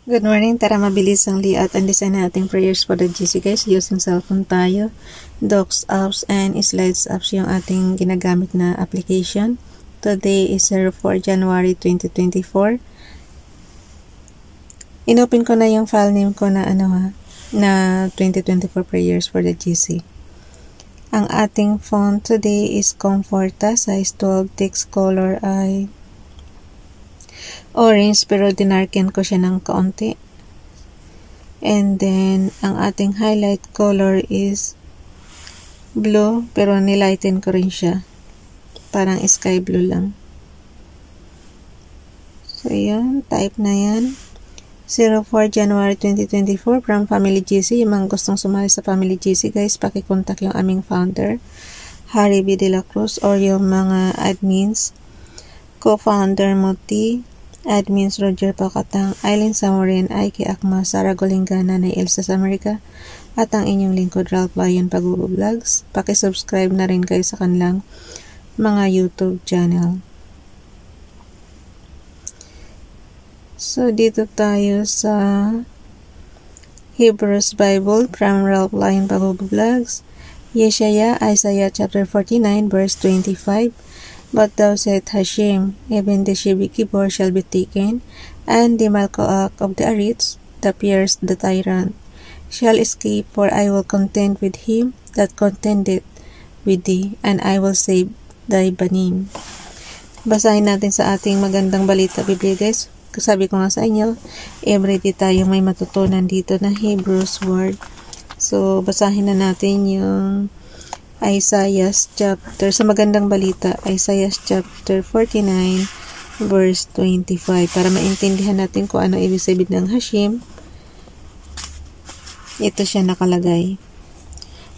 Good morning, tara mabilis ang layout and design nating prayers for the GC guys. Using cellphone tayo, docs apps and slides apps yung ating ginagamit na application. Today is 4 January 2024. Inopen ko na yung file name ko na na 2024 prayers for the GC. Ang ating font today is Comforta, size 12, text color ay orange pero dinarken ko siya ng kaunti. And then, ang ating highlight color is blue pero nilighten ko rin siya. Parang sky blue lang. So, yun. Type na yan. 04 January 2024 from Family GC. Yung mga gustong sumali sa Family GC, guys, pakikontak yung aming founder, Harry B. De La Cruz, or yung mga admins, co-founder Moti, admins Roger Pacatang, Aileen Samorin, Aiki Akma, Sara Golingana, na Elsa sa Amerika, at ang inyong lingkod Ralph Bayan Pag-vlogs. Paki-subscribe na rin kayo sa kanilang mga YouTube channel. So, dito tayo sa Hebrews Bible from Ralph Bayan Pag-vlogs. Yeshaya, Isaiah chapter 49 verse 25. But thou said, Hashem, even the Shebikibor shall be taken, and the Malkoak of the Arits, the pierced the tyrant, shall escape, for I will contend with him that contended with thee, and I will save thy banim. Basahin natin sa ating magandang balita Biblia, guys. Sabi ko nga sa inyo, everyday tayo may matutunan dito na Hebrews word. So, basahin na natin yung Isaiah chapter, sa magandang balita, Isaiah chapter 49 verse 25, para maintindihan natin kung ano ibig sabihin ng Hashem. Ito siya nakalagay.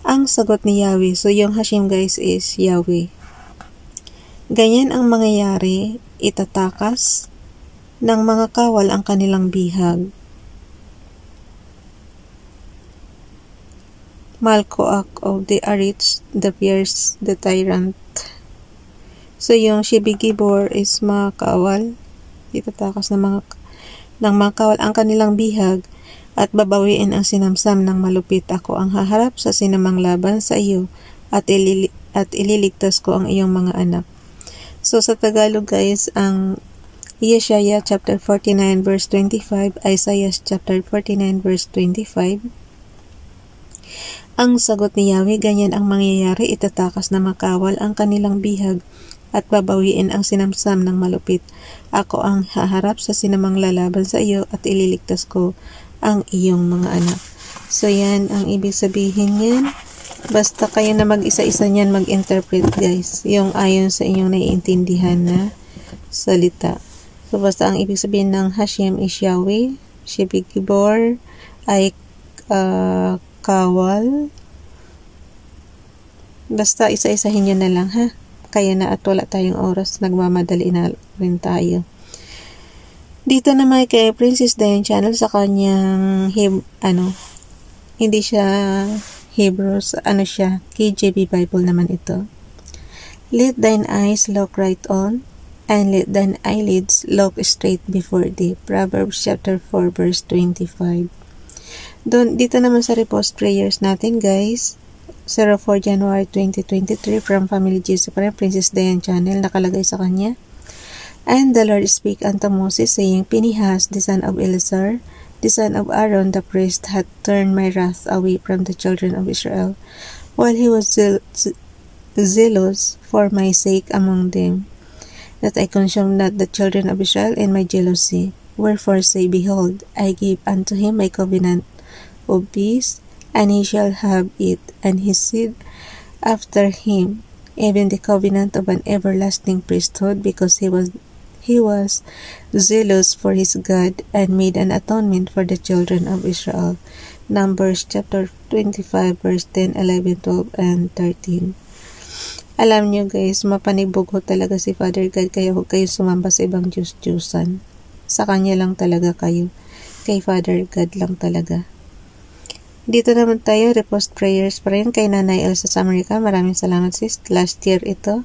Ang sagot ni Yahweh. So yung Hashem, guys, is Yahweh. Ganyan ang mangyayari, itatakas ng mga kawal ang kanilang bihag. Malkoak of the Arits, the pierced the tyrant. So, yung Shebigibor is mga kawal. Itatakas ng mga kawal ang kanilang bihag at babawiin ang sinamsam ng malupit. Ako ang haharap sa sinamang laban sa iyo at ililigtas ko ang iyong mga anak. So, sa Tagalog, guys, ang Yeshaya chapter 49 verse 25, Isaiah chapter 49 verse 25. Ang sagot ni Yahweh, ganyan ang mangyayari, itatakas na makawal ang kanilang bihag at babawiin ang sinamsam ng malupit. Ako ang haharap sa sinamang lalaban sa iyo at ililigtas ko ang iyong mga anak. So yan ang ibig sabihin niyan. Basta kayo na mag-isa-isa niyan mag-interpret, guys, yung ayon sa inyong naiintindihan na salita. So basta ang ibig sabihin ng Hashem is Yahweh, Shebigibor ay kawal. Basta isa-isahin nyo na lang, ha? Kaya na at wala tayong oras, nagmamadali na rin tayo. Dito naman kay Princess Diane Channel sa kanyang hindi siya Hebrews, siya, KJV Bible naman ito. Let thine eyes look right on, and let thine eyelids look straight before thee. Proverbs chapter 4 verse 25. Dito naman sa repost prayers natin, guys, 04 January 2023 from Family GC pa rin, Princess Diane Channel, nakalagay sa kanya. And the Lord spake unto Moses, saying, Phinehas, the son of Eleazar, the son of Aaron the priest, hath turned my wrath away from the children of Israel, while he was zealous for my sake among them, that I consumed not the children of Israel in my jealousy. Wherefore say, Behold, I give unto him my covenant of peace, and he shall have it, and his seed after him, even the covenant of an everlasting priesthood, because he was zealous for his God, and made an atonement for the children of Israel. Numbers chapter 25 verse 10, 11, 12, and 13. Alam nyo, guys, mapanibog talaga si Father God, kaya huwag kayo sumamba sa ibang Diyos-Diyusan. Sa Kanya lang talaga kayo. Kay Father God lang talaga. Dito naman tayo, repost prayers pa rin kay Nanay Elsa sa Amerika. Maraming salamat, sis. Last year ito.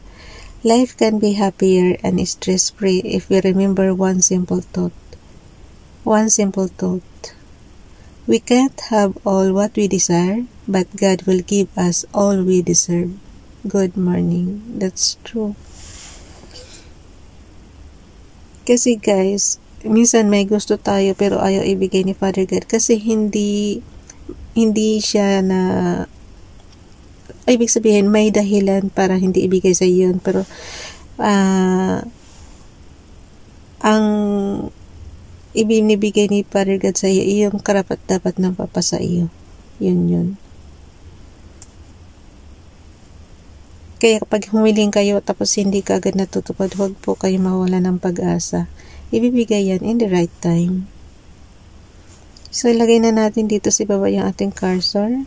Life can be happier and stress-free if we remember one simple thought. One simple thought. We can't have all what we desire, but God will give us all we deserve. Good morning. That's true. Kasi guys, minsan may gusto tayo pero ayaw ibigay ni Father God kasi hindi siya na ibig sabihin may dahilan para hindi ibigay sa yun, pero ang ibinibigay ni Father God sa iyo yung karapat dapat ng papa sa iyo. Yun. Kaya kapag humiling kayo tapos hindi ka agad natutupad, huwag po kayo mawala ng pag-asa. Ibibigay yan in the right time. So, ilagay na natin dito sa baba yung ating cursor.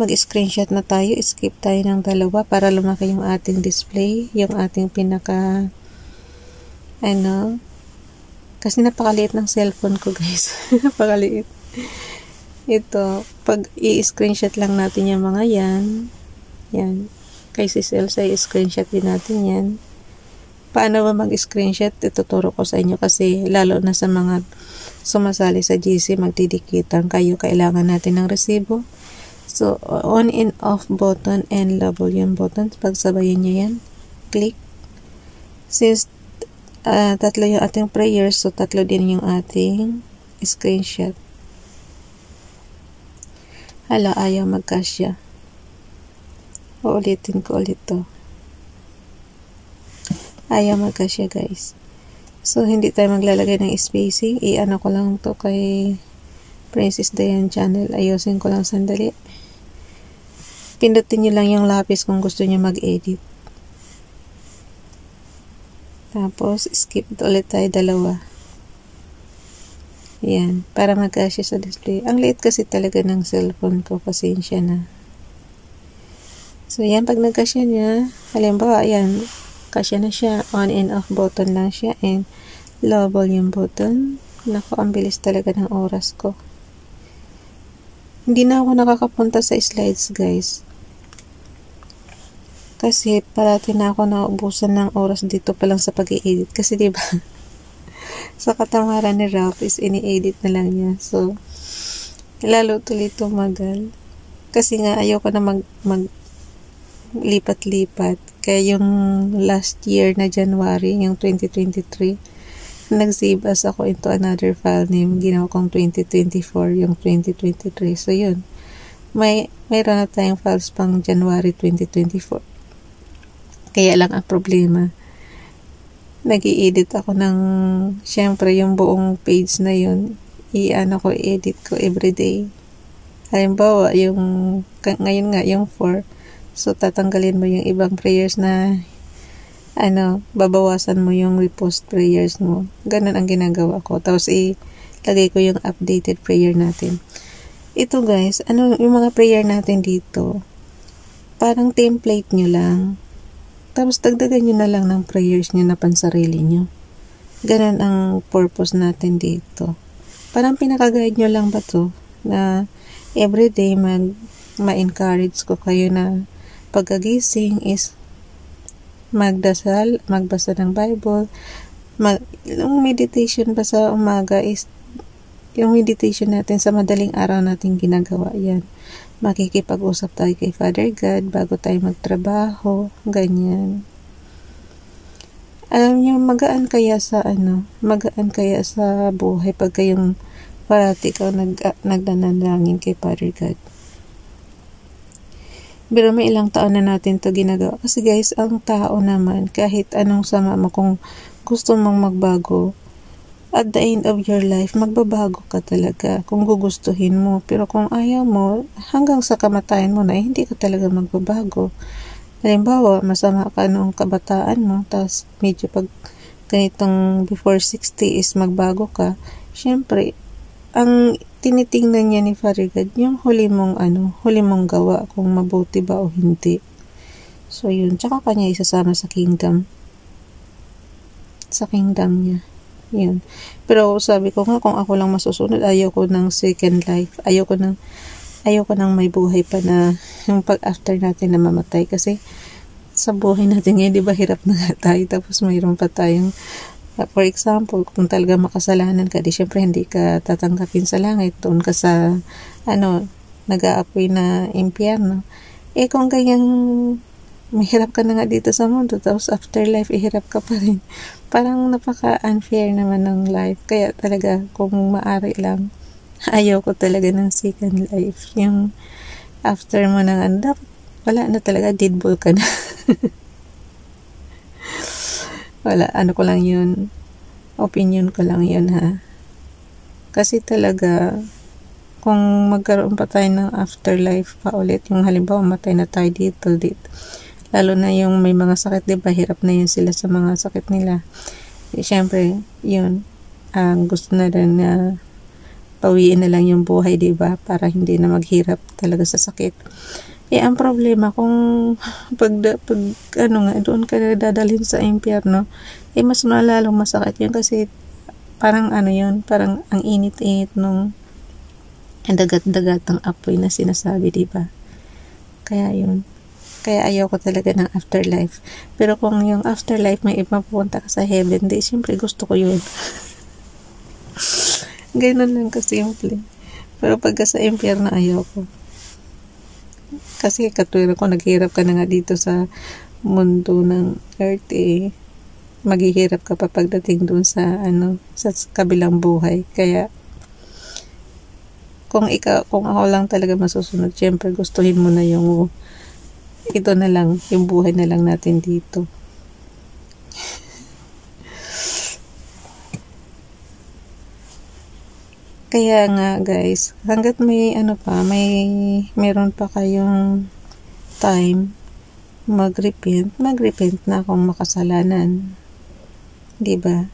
Mag-screenshot na tayo. Skip tayo ng 2 para lumaki yung ating display. Yung ating pinaka kasi napakaliit ng cellphone ko guys. Napakaliit. Ito, pag i-screenshot lang natin yung mga yan. Kay si Elsa, i-screenshot din natin yan. Paano ba mag-screenshot? Ituturo ko sa inyo kasi lalo na sa mga sumasali sa GC, magdidikitan kayo, kailangan natin ng resibo. So, on and off button and love yung button. Pagsabayin nyo yan, click. Since 3 yung ating prayers, so 3 din yung ating screenshot. Hala, ayaw magkasya. Uulitin ko ulit to. Ayaw magkasya guys. So, hindi tayo maglalagay ng spacing. I-ano ko lang to kay Princess Diane channel. Ayusin ko lang sandali. Pindutin nyo lang yung lapis kung gusto nyo mag-edit. Tapos, skip ulit tayo 2. Yan. Para magkasya sa display. Ang liit kasi talaga ng cellphone ko. Pasensya na. So, yan, pag nagkasya niya, halimbawa, yan, kasya na siya, on and off button lang siya, and low volume button. Naku, ang bilis talaga ng oras ko. Hindi na ako nakakapunta sa slides, guys. Kasi, parati na ako naubusan ng oras dito pa lang sa pag-i-edit. Kasi, diba, sa katamaran ni Ralph is ini-edit na lang niya. So, lalo tuloy tumagal. Kasi nga, ayoko na lipat-lipat. Kaya yung last year na January, yung 2023, nag-save as ako into another file name. Ginawa kong 2024, yung 2023. So, yun. Mayroon na tayong files pang January 2024. Kaya lang ang problema, nag-i-edit ako ng, syempre, yung buong page na yun, i-edit ko everyday. Halimbawa, ngayon nga, yung 4, so, tatanggalin mo yung ibang prayers na, babawasan mo yung repost prayers mo. Ganun ang ginagawa ko. Tapos, ilagay ko yung updated prayer natin. Ito, guys, yung mga prayer natin dito, parang template nyo lang. Tapos, dagdagan nyo na lang ng prayers nyo na pansarili nyo. Ganun ang purpose natin dito. Parang pinaka-guide nyo lang ba to, na everyday ma-encourage ko kayo na pagkagising is magdasal, magbasa ng Bible, yung meditation ba sa umaga is yung meditation natin sa madaling araw natin ginagawa yan. Makikipag-usap tayo kay Father God bago tayo magtrabaho, ganyan. Alam niyo, magaan kaya sa buhay pag kayong parati ka nagdanalangin kay Father God. Pero may ilang taon na natin to ginagawa. Kasi guys, ang tao naman, kahit anong sama mo, kung gusto mong magbago, at the end of your life, magbabago ka talaga kung gugustuhin mo. Pero kung ayaw mo, hanggang sa kamatayan mo na, hindi ka talaga magbabago. Halimbawa, masama ka nung kabataan mo, tapos medyo pag ganitong before 60 is magbago ka, syempre, ang tinitingnan niya ni Father God, yung huli mong gawa, kung mabuti ba o hindi. So, yun. Tsaka kanya isasama sa kingdom. Sa kingdom niya. Yun. Pero sabi ko nga, kung ako lang masusunod, ayaw ko ng second life. Ayaw ko ng may buhay pa na yung pag after natin na mamatay. Kasi sa buhay natin ngayon, di ba hirap na nga tayo. Tapos mayroon pa tayong For example, kung talaga makasalanan ka, di syempre hindi ka tatanggapin sa langit. Doon ka sa, nag-aapoy na impyerno. Kung ganyang mahirap ka na nga dito sa mundo, tapos afterlife, ihirap ka pa rin. Parang napaka-unfair naman ng life. Kaya talaga, kung maaari lang, ayaw ko talaga ng second life. Yung after mo ng wala na talaga, deadball ka na. Wala, ko lang yun. Opinion ko lang yun, ha. Kasi talaga, kung magkaroon pa tayo ng afterlife pa ulit, yung halimbawa, matay na tayo dito. Lalo na yung may mga sakit, diba, hirap na yun sila sa mga sakit nila. Siyempre, yun, gusto na rin na pawiin na lang yung buhay, diba, para hindi na maghirap talaga sa sakit. Ang problema kung doon ka dadalhin sa impyerno, mas malalong masakit yun kasi parang yun, parang ang init-init nung dagat-dagatang apoy na sinasabi, diba? Kaya yun. Kaya ayaw ko talaga ng afterlife. Pero kung yung afterlife may ipapunta ka sa heaven, di syempre gusto ko yun. Ganun lang kasimple. Pero pagka sa impyerno, ayaw ko. Kasi katulad ko, naghihirap ka na nga dito sa mundo ng earth, maghihirap ka pa pagdating doon sa sa kabilang buhay. Kaya kung ako lang talaga masusunod, syempre gustuhin mo na yung ito na lang, yung buhay na lang natin dito. Kaya nga guys, hanggat may meron pa kayong time mag-repent na kung makasalanan. Diba?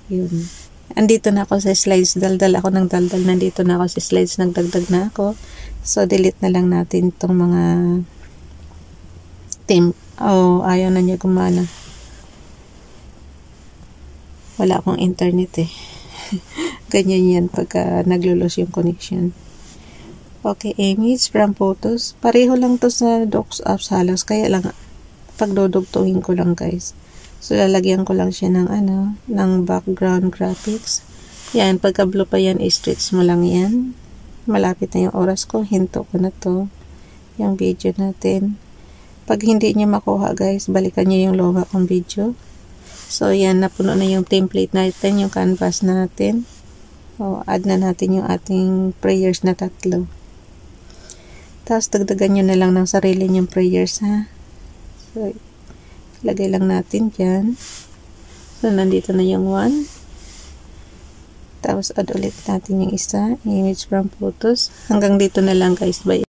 Yun. Andito na ako sa slides, daldal ako ng daldal, nandito na ako sa slides, nagdagdag na ako. So, delete na lang natin itong mga ayaw na niya gumana. Wala akong internet Ganyan yan pagka naglulos yung connection. Okay, image from photos. Pareho lang to sa docs apps halos. Kaya lang, pagdodugtungin ko lang guys. So, lalagyan ko lang siya ng background graphics. Yan, pagka blue pa yan, i-stretch mo lang yan. Malapit na yung oras ko. Hinto ko na to. Yung video natin. Pag hindi nyo makuha guys, balikan nyo yung logo kong video. So, yan, napuno na yung template natin, yung canvas natin. Add na natin yung ating prayers na 3. Tapos, dagdagan nyo na lang ng sarili nyong prayers, ha. So, lagay lang natin dyan. So, nandito na yung 1. Tapos, add ulit natin yung isa. Image from photos. Hanggang dito na lang, guys. Bye.